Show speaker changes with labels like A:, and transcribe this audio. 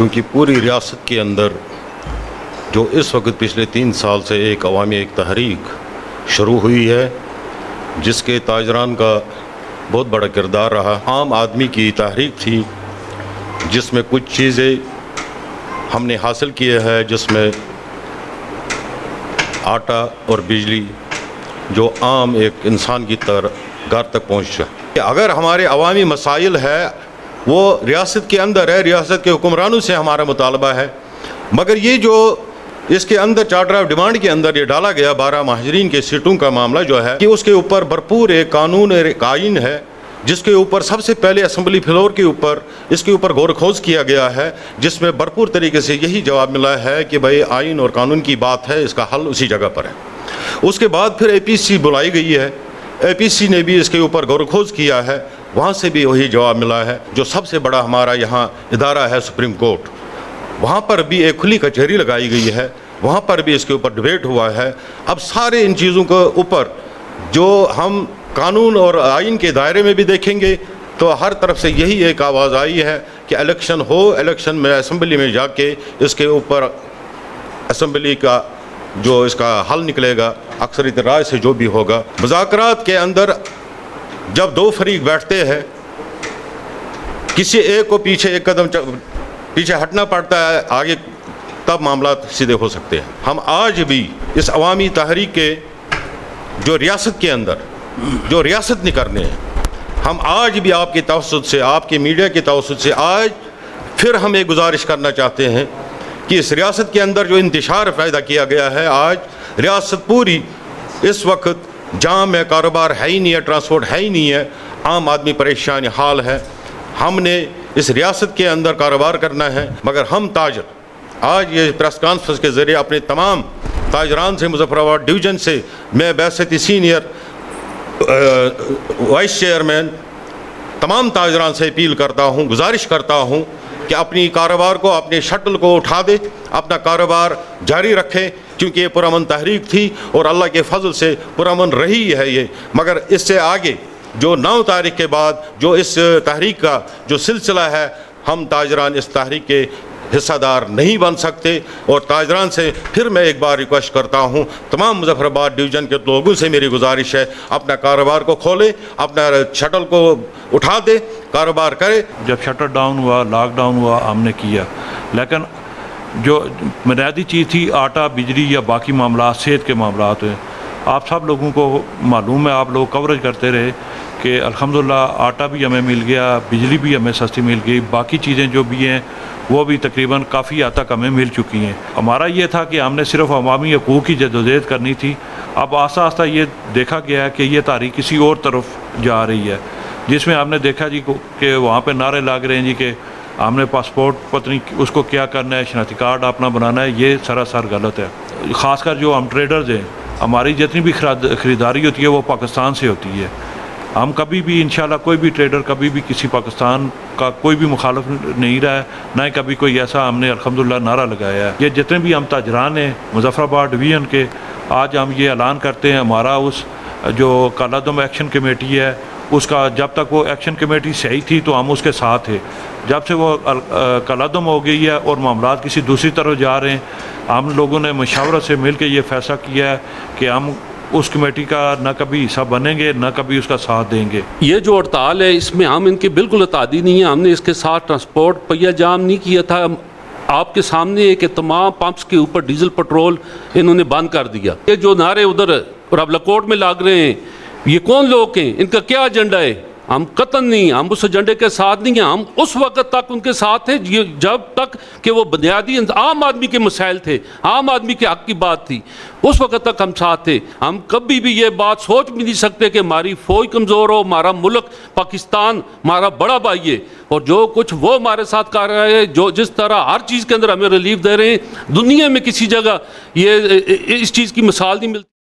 A: क्योंकि पूरी रियासत के अंदर जो इस वक्त पिछले 3 साल से एक अवामी तहरीक शुरू हुई है, जिसके ताजरान का बहुत बड़ा किरदार रहा। आम आदमी की तहरीक थी जिसमें कुछ चीज़ें हमने हासिल किए हैं, जिसमें आटा और बिजली जो आम एक इंसान की तरह घर तक पहुँचा। अगर हमारे अवामी मसाइल है वो रियासत के अंदर है, रियासत के हुक्मरानों से हमारा मुतालबा है, मगर ये जो इसके अंदर चार्टर ऑफ डिमांड के अंदर ये डाला गया 12 महाजरीन के सीटों का मामला जो है कि उसके ऊपर भरपूर एक कानून एक आइन है, जिसके ऊपर सबसे पहले असम्बली फ्लोर के ऊपर इसके ऊपर गौर खोज किया गया है, जिसमें भरपूर तरीके से यही जवाब मिला है कि भाई आइन और कानून की बात है, इसका हल उसी जगह पर है। उसके बाद फिर APC बुलाई गई है, APC ने भी इसके ऊपर गौर खोज किया है, वहाँ से भी वही जवाब मिला है। जो सबसे बड़ा हमारा यहाँ इदारा है सुप्रीम कोर्ट, वहाँ पर भी एक खुली कचहरी लगाई गई है, वहाँ पर भी इसके ऊपर डिबेट हुआ है। अब सारे इन चीज़ों के ऊपर जो हम कानून और आइन के दायरे में भी देखेंगे तो हर तरफ से यही एक आवाज़ आई है कि इलेक्शन हो, इलेक्शन में असम्बली में जाके इसके ऊपर असम्बली का जो इसका हल निकलेगा अक्सरियत राय से जो भी होगा। मुज़ाकरात के अंदर जब 2 फरीक बैठते हैं, किसी एक को पीछे एक कदम पीछे हटना पड़ता है, आगे तब मामला सीधे हो सकते हैं। हम आज भी इस अवामी तहरीक के जो रियासत के अंदर जो रियासत ने करने हैं, हम आज भी आपके तवस्सुत से, आपके मीडिया के तवस्सुत से आज फिर हम एक गुजारिश करना चाहते हैं कि इस रियासत के अंदर जो इंतशार पैदा किया गया है, आज रियासत पूरी इस वक्त जाम है, कारोबार है ही नहीं है, ट्रांसपोर्ट है ही नहीं है, आम आदमी परेशान हाल है। हमने इस रियासत के अंदर कारोबार करना है, मगर हम ताजर आज ये प्रेस कॉन्फ्रेंस के ज़रिए अपने तमाम ताजरान से, मुजफ्फराबाद डिवीज़न से मैं बैसती सीनियर वाइस चेयरमैन तमाम ताजरान से अपील करता हूँ, गुजारिश करता हूँ कि अपनी कारोबार को, अपने शटल को उठा दे, अपना कारोबार जारी रखें, क्योंकि ये पुरअमन तहरीक थी और अल्लाह के फजल से पुरअमन रही है ये। मगर इससे आगे जो 9 तारीख के बाद जो इस तहरीक का जो सिलसिला है, हम ताजरान इस तहरीक के हिस्सेदार नहीं बन सकते। और ताजरान से फिर मैं एक बार रिक्वेस्ट करता हूँ, तमाम मुजफ्फराबाद डिवीज़न के लोगों से मेरी गुजारिश है, अपना कारोबार को खोले, अपना शटल को उठा दे, कारोबार करे।
B: जब शटर डाउन हुआ, लॉकडाउन हुआ, हमने किया, लेकिन जो बुनियादी चीज़ थी आटा, बिजली या बाकी मामला, सेहत के मामला हुए, आप सब लोगों को मालूम है, आप लोग कवरेज करते रहे कि अल्हम्दुलिल्लाह आटा भी हमें मिल गया, बिजली भी हमें सस्ती मिल गई, बाकी चीज़ें जो भी हैं वो भी तकरीबन काफ़ी हद तक हमें मिल चुकी हैं। हमारा ये था कि हमने सिर्फ अवामी हकूक़ की जदोजहद करनी थी। अब आस्ता आस्ता ये देखा गया है कि ये तारीख किसी और तरफ जा रही है, जिसमें हमने देखा जी कि वहाँ पे नारे लग रहे हैं जी कि हमने पासपोर्ट पत्नी उसको क्या करना है, शनाख्ती कार्ड अपना बनाना है। ये सरासर गलत है। ख़ासकर जो हम ट्रेडर्स हैं, हमारी जितनी भी ख़रीदारी होती है वो पाकिस्तान से होती है। हम कभी भी इंशाल्लाह कोई भी ट्रेडर कभी भी किसी पाकिस्तान का कोई भी मुखालिफ नहीं रहा है, ना ही कभी कोई ऐसा हमने अल्हम्दुलिल्लाह नारा लगाया है। ये जितने भी हम ताजरान हैं मुजफ्फराबाद डिवीज़न के, आज हम ये ऐलान करते हैं, हमारा उस जो कालादम एक्शन कमेटी है उसका जब तक वो एक्शन कमेटी सही थी तो हम उसके साथ थे। जब से वो कालादम हो गई है और मामला किसी दूसरी तरफ जा रहे हैं, हम लोगों ने मशावरत से मिल के ये फैसला किया है कि हम उस कमेटी का न कभी हिस्सा बनेंगे, न कभी उसका साथ देंगे।
C: ये जो हड़ताल है इसमें हम इनके बिल्कुल इत्तेहादी नहीं है। हमने इसके साथ ट्रांसपोर्ट पहिया जाम नहीं किया था। आपके सामने है कि तमाम पंप्स के ऊपर डीजल पेट्रोल इन्होंने बंद कर दिया। ये जो नारे उधर रबलाकोट में लग रहे हैं, ये कौन लोग हैं, इनका क्या एजेंडा है? हम कतन नहीं, हम उस एजेंडे के साथ नहीं हैं। हम उस वक्त तक उनके साथ थे जब तक कि वो बुनियादी आम आदमी के मसाइल थे, आम आदमी के हक की बात थी, उस वक्त तक हम साथ थे। हम कभी भी ये बात सोच भी नहीं सकते कि हमारी फौज कमज़ोर हो, हमारा मुल्क पाकिस्तान हमारा बड़ा भाई है और जो कुछ वो हमारे साथ कर रहा है, जो जिस तरह हर चीज़ के अंदर हमें रिलीफ दे रहे हैं, दुनिया में किसी जगह ये इस चीज़ की मिसाल नहीं मिलती।